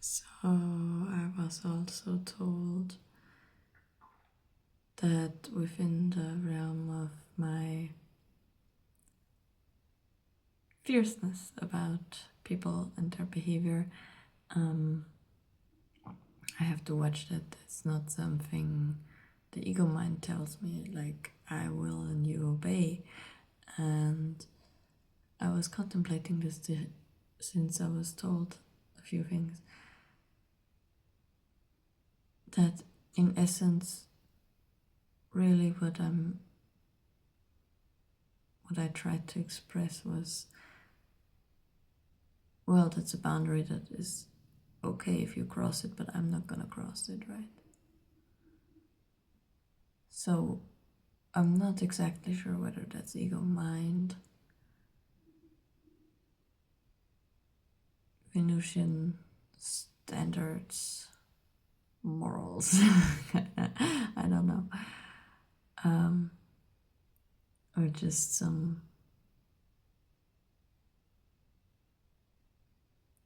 So I was also told that within the realm of my fierceness about people and their behavior, I have to watch that it's not something the ego mind tells me, like I will and you obey. And I was contemplating this since I was told a few things. That in essence, really what I tried to express was, well, that's a boundary that is okay if you cross it, but I'm not gonna cross it, right? So I'm not exactly sure whether that's ego mind, Venusian standards, morals. I don't know. Or just some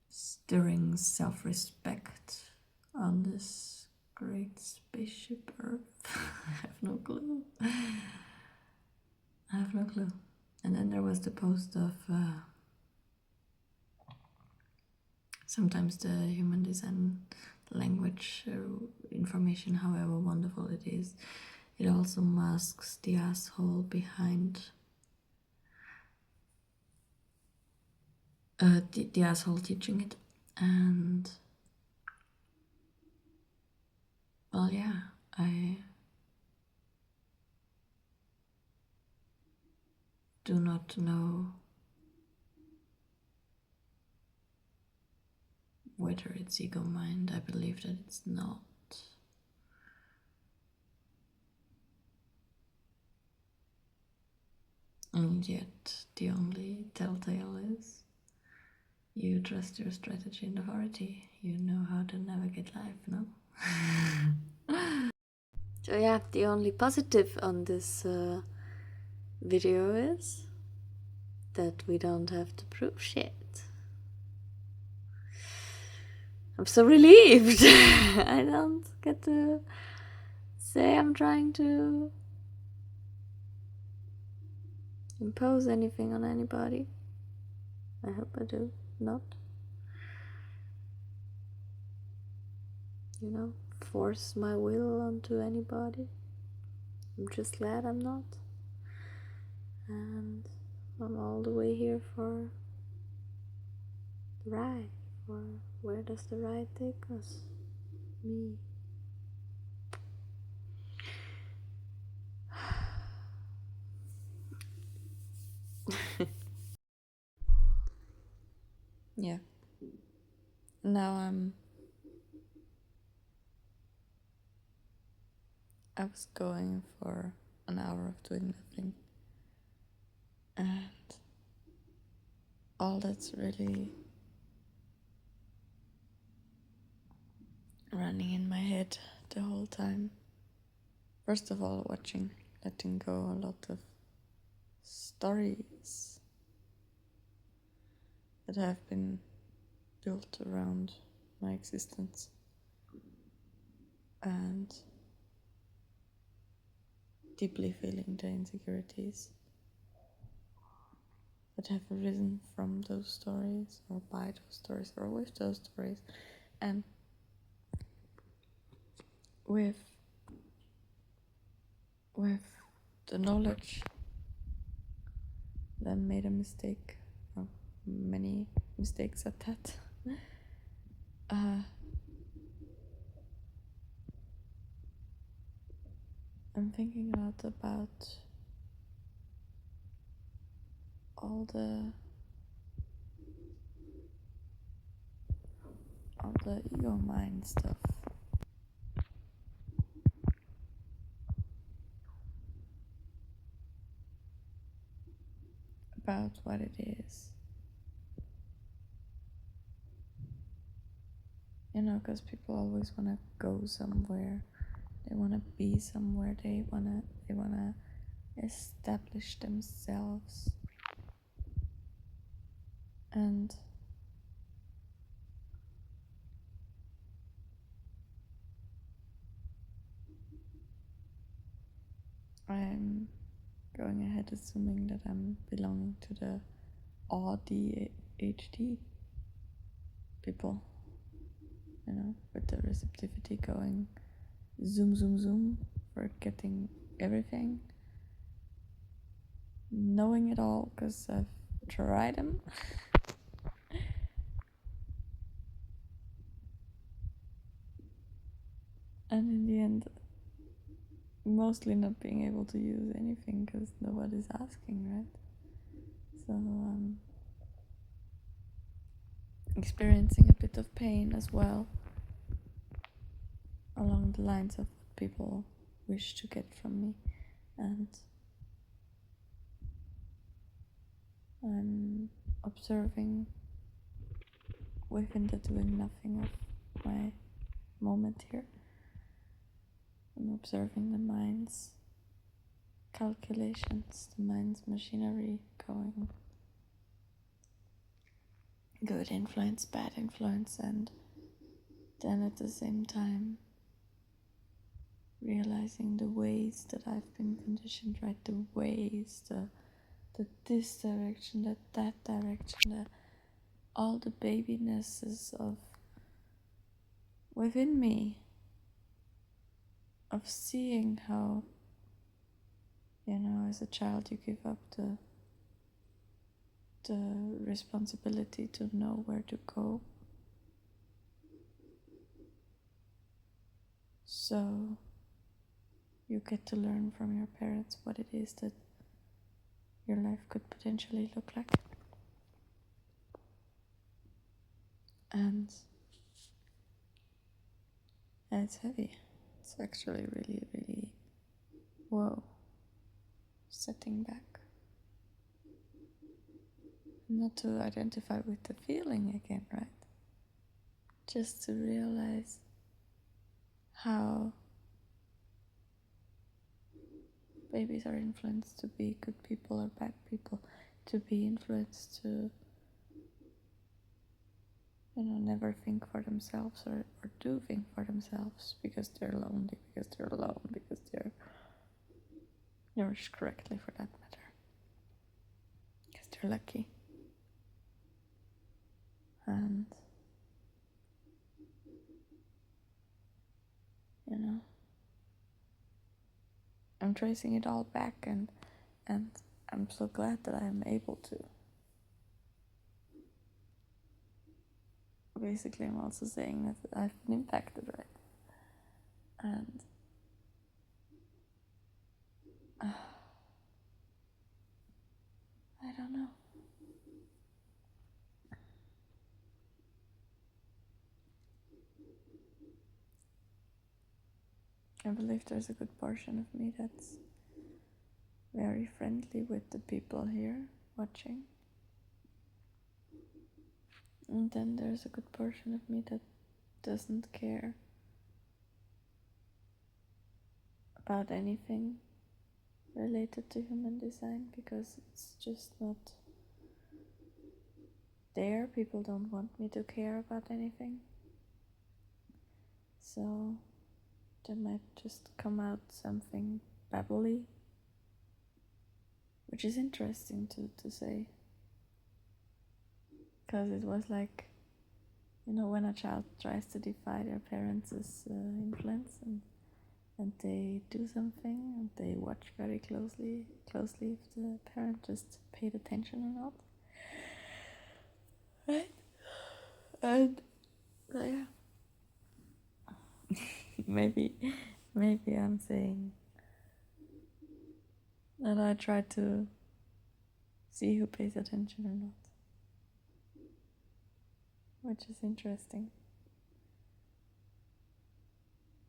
stirring self respect on this great spaceship Earth. I have no clue. I have no clue. And then there was the post of sometimes the human design language information, however wonderful it is, it also masks the asshole behind the asshole teaching it. And well, yeah, I do not know whether it's ego mind. I believe that it's not. And yet, the only telltale is you trust your strategy and authority. You know how to navigate life, no? So, yeah, the only positive on this video is that we don't have to prove shit. I'm so relieved. I don't get to say I'm trying to impose anything on anybody. I hope I do not. You know, force my will onto anybody. I'm just glad I'm not. And I'm all the way here for the ride. For where does the ride take us? Me. Yeah. Now I was going for an hour of doing nothing. And all that's really running in my head the whole time. First of all, letting go a lot of stories that have been built around my existence. And deeply feeling the insecurities that have arisen from those stories, or by those stories, or with those stories, and with the knowledge that I made a mistake, or many mistakes at that. I'm thinking a lot about all the ego mind stuff. About what it is. You know, because people always want to go somewhere. They want to be somewhere. They wanna establish themselves. And I'm going ahead assuming that I'm belonging to the ADHD people, with the receptivity going zoom, zoom, zoom for getting everything, knowing it all because I've tried them. And in the end, mostly not being able to use anything because nobody's asking, right? So experiencing a bit of pain as well, along the lines of what people wish to get from me. And I'm observing within the doing nothing of my moment here. I'm observing the mind's calculations, the mind's machinery going. Good influence, bad influence, and then at the same time realizing the ways that I've been conditioned, right? The ways, the this direction, that direction, all the babynesses of within me, of seeing how, as a child you give up the responsibility to know where to go. So you get to learn from your parents what it is that your life could potentially look like. And it's heavy. It's actually really, really, whoa, setting back. Not to identify with the feeling again, right? Just to realize how babies are influenced to be good people or bad people, to be influenced to, never think for themselves or do think for themselves because they're lonely, because they're alone, because they're nourished correctly for that matter, because they're lucky. And I'm tracing it all back, and I'm so glad that I am able to. Basically, I'm also saying that I've been impacted, right? And I don't know. I believe there's a good portion of me that's very friendly with the people here watching. And then there's a good portion of me that doesn't care about anything related to human design because it's just not there. People don't want me to care about anything. So there might just come out something babbly, which is interesting to say. Because it was like, when a child tries to defy their parents' influence and they do something and they watch very closely if the parent just paid attention or not. Right? And yeah. maybe I'm saying that I try to see who pays attention or not, which is interesting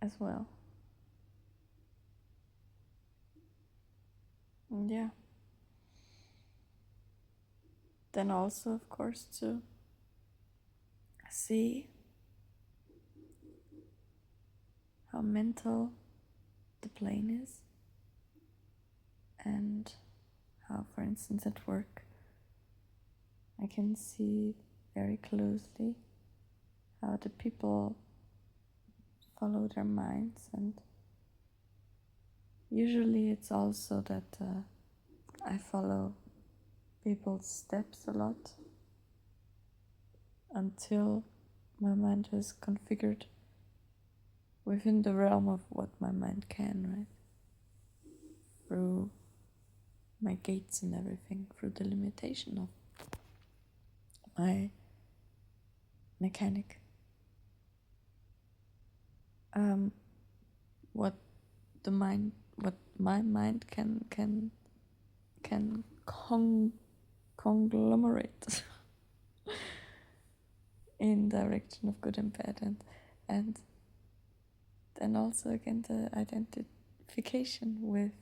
as well. And yeah. Then also, of course, to see how mental the plane is, and how, for instance, at work, I can see very closely how the people follow their minds and usually it's also that I follow people's steps a lot until my mind is configured within the realm of what my mind can, right? Through my gates and everything, through the limitation of my mechanic. What my mind can conglomerate in direction of good and bad, and then also again the identification with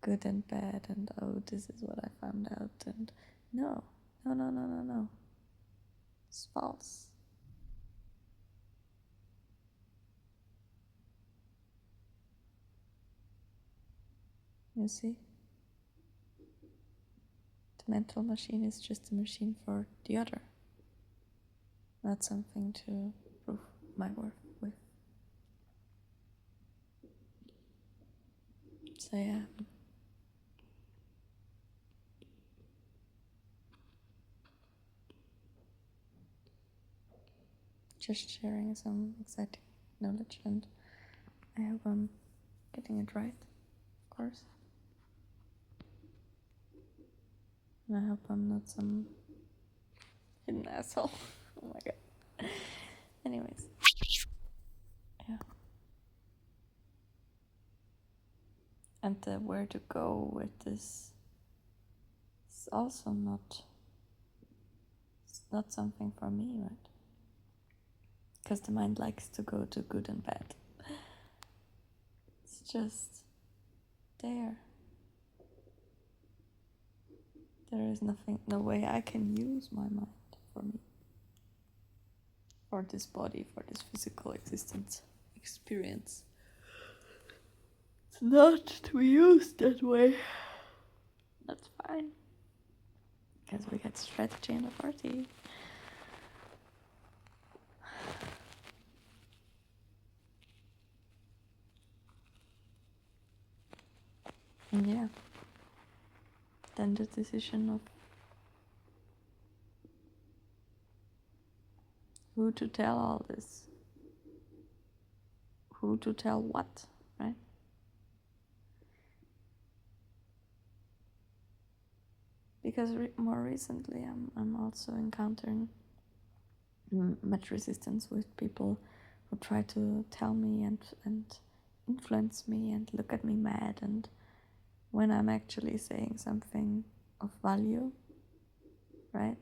good and bad, and oh, this is what I found out, and no, it's false. You see, the mental machine is just a machine for the other, not something to prove my worth with. So yeah. Just sharing some exciting knowledge, and I hope I'm getting it right, of course. And I hope I'm not some hidden asshole. Oh my god. Anyways. Yeah. And where to go with this is also not something for me, right? Because the mind likes to go to good and bad. It's just there. There is no way I can use my mind for me. For this body, for this physical existence, experience. It's not to be used that way. That's fine. Because we got strategy in the party. And yeah. Then the decision of who to tell all this. Who to tell what, right? Because more recently I'm also encountering much resistance with people who try to tell me and influence me and look at me mad, and when I'm actually saying something of value, right?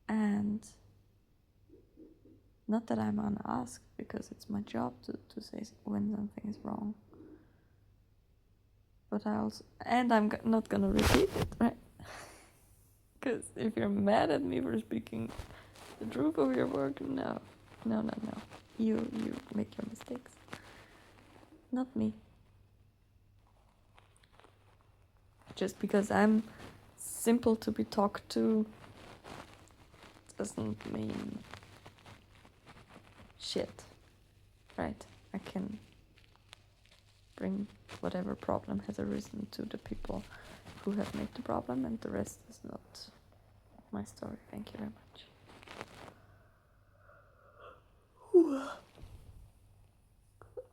And not that I'm unasked, because it's my job to say when something is wrong. But I'm not gonna repeat it, right? Because if you're mad at me for speaking the truth of your work, no. You make your mistakes. Not me. Just because I'm simple to be talked to doesn't mean shit, right? I can bring whatever problem has arisen to the people who have made the problem, and the rest is not my story. Thank you very much.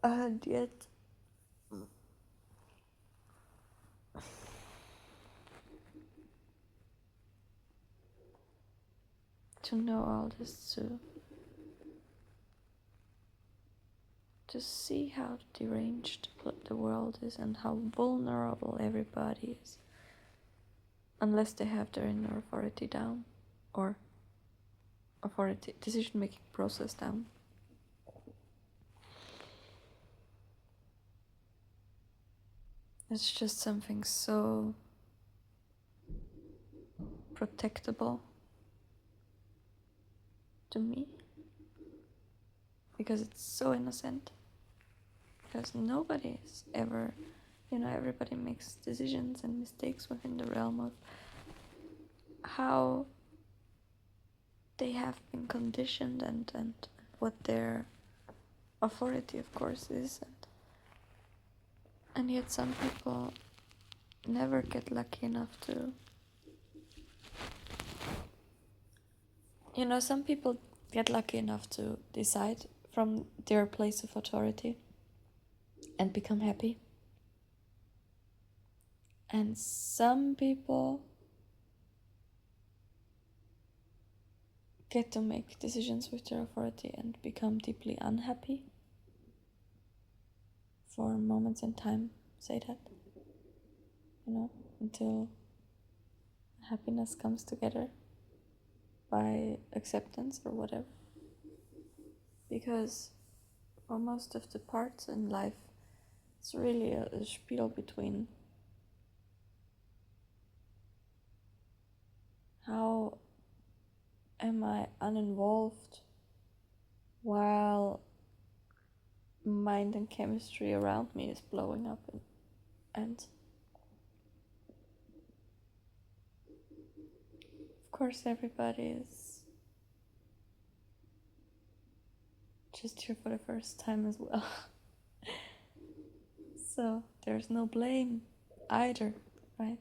And yet, to know all this, to see how deranged the world is and how vulnerable everybody is, unless they have their inner authority down, or decision-making process down. It's just something so protectable to me, because it's so innocent. Because nobody is ever, everybody makes decisions and mistakes within the realm of how they have been conditioned and what their authority, of course, is, and And yet some people never get lucky enough to... some people get lucky enough to decide from their place of authority and become happy. And some people get to make decisions with their authority and become deeply unhappy for moments in time, say that, until happiness comes together by acceptance or whatever. Because for most of the parts in life, it's really a spiel between how am I uninvolved while mind and chemistry around me is blowing up, and of course everybody is just here for the first time as well. So there's no blame either, right?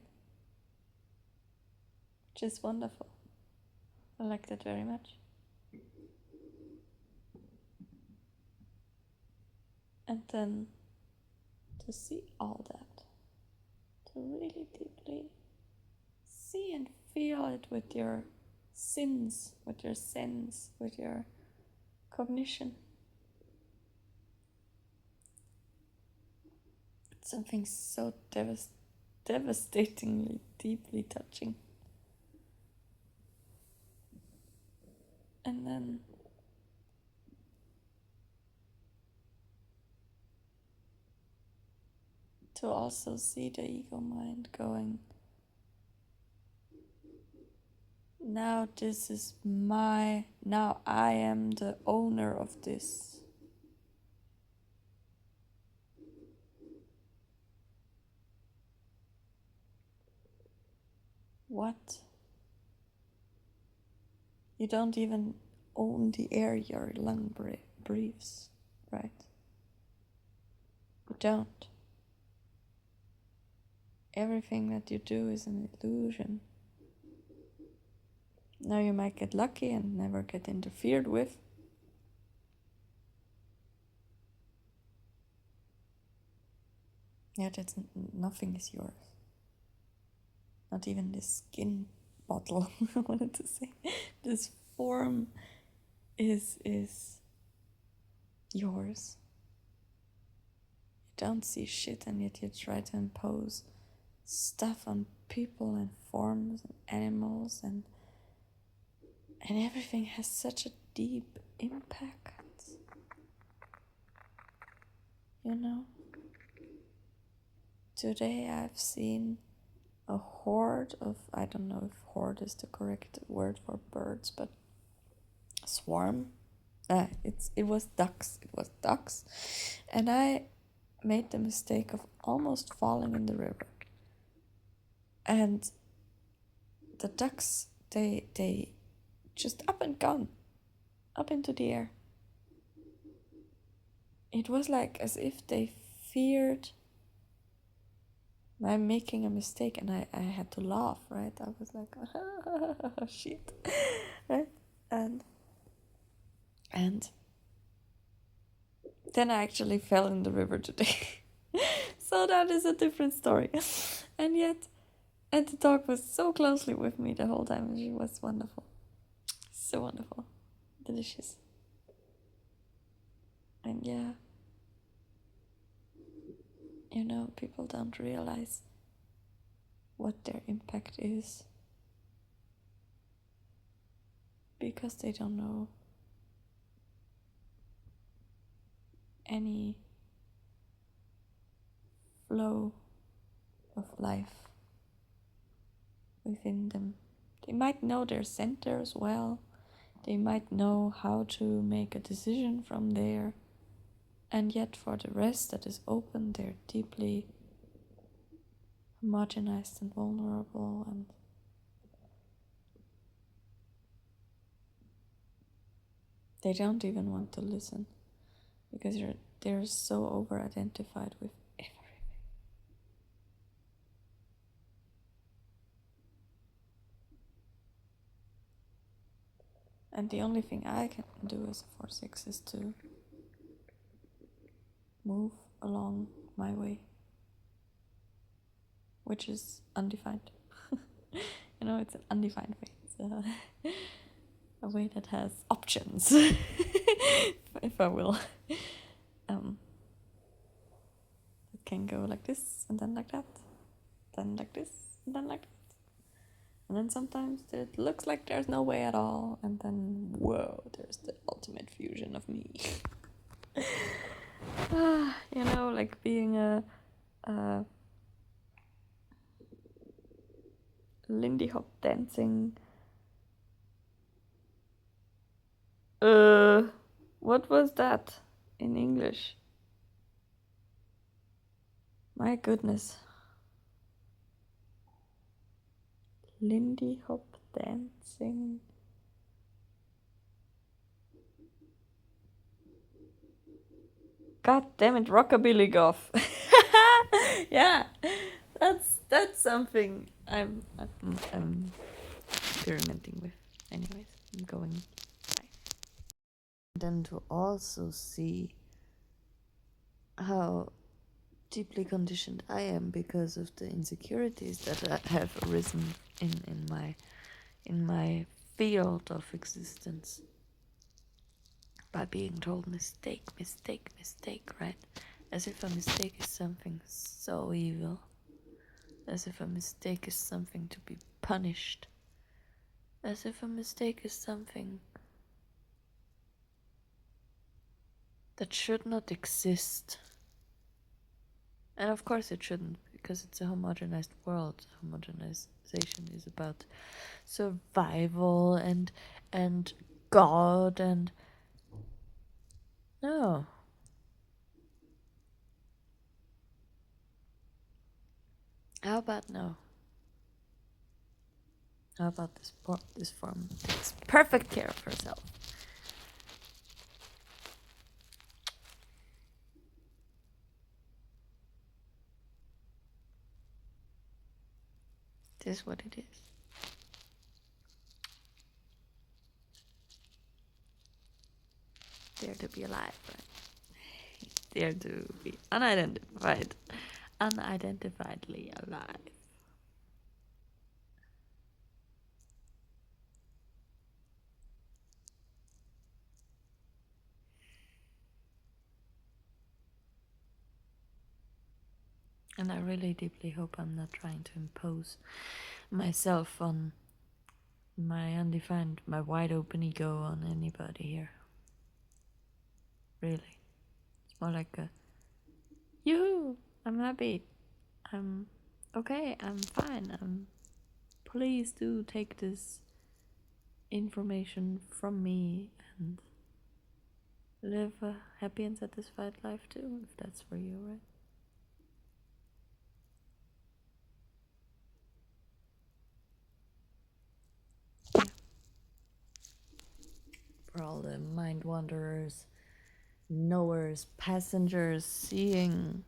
Which is wonderful. I like that very much. And then to see all that, to really deeply see and feel it with your sins, with your sense, with your cognition. It's something so devastatingly, deeply touching. And then to also see the ego mind going, now this is now I am the owner of this. What? You don't even own the air your lung breathes, right? You don't. Everything that you do is an illusion. Now you might get lucky and never get interfered with. Yet nothing is yours. Not even this skin bottle, I wanted to say. This form is yours. You don't see shit, and yet you try to impose stuff on people and forms and animals, and everything has such a deep impact. Today I've seen a horde of, I don't know if horde is the correct word for birds, but swarm. It was ducks. And I made the mistake of almost falling in the river. And the ducks, they just up and gone, up into the air. It was like as if they feared my making a mistake, and I had to laugh, right? I was like, oh, shit, right? And then I actually fell in the river today. So that is a different story. And the dog was so closely with me the whole time, and she was wonderful. So wonderful. Delicious. And yeah, people don't realize what their impact is because they don't know any flow of life within them. They might know their center as well. They might know how to make a decision from there. And yet for the rest that is open, they're deeply homogenized and vulnerable, and they don't even want to listen because they're so over-identified with everything. And the only thing I can do as a 4-6 is to move along my way, which is undefined. You know, it's an undefined way. It's a way that has options, if I will. It can go like this, and then like that, then like this, and then like that. And then sometimes it looks like there's no way at all, and then, whoa, there's the ultimate fusion of me. You know, like being a Lindy Hop dancing. What was that in English? My goodness. Lindy Hop dancing. God damn it, rockabilly goth. Yeah, that's something I'm experimenting with. Anyways, I'm going. Bye. Then to also see how deeply conditioned I am because of the insecurities that have arisen in my field of existence by being told mistake, mistake, mistake, right? As if a mistake is something so evil. As if a mistake is something to be punished. As if a mistake is something that should not exist. And of course it shouldn't, because it's a homogenized world. Homogenization is about survival and God and... No. How about no? How about this form takes perfect care of herself? This is what it is. Dare to be alive, right? Dare to be unidentified. Unidentifiedly alive. And I really deeply hope I'm not trying to impose myself on my undefined, my wide open ego on anybody here. Really. It's more like a, yoo-hoo, I'm happy. I'm okay, I'm fine. Please do take this information from me and live a happy and satisfied life too, if that's for you, right? For all the mind wanderers, knowers, passengers, seeing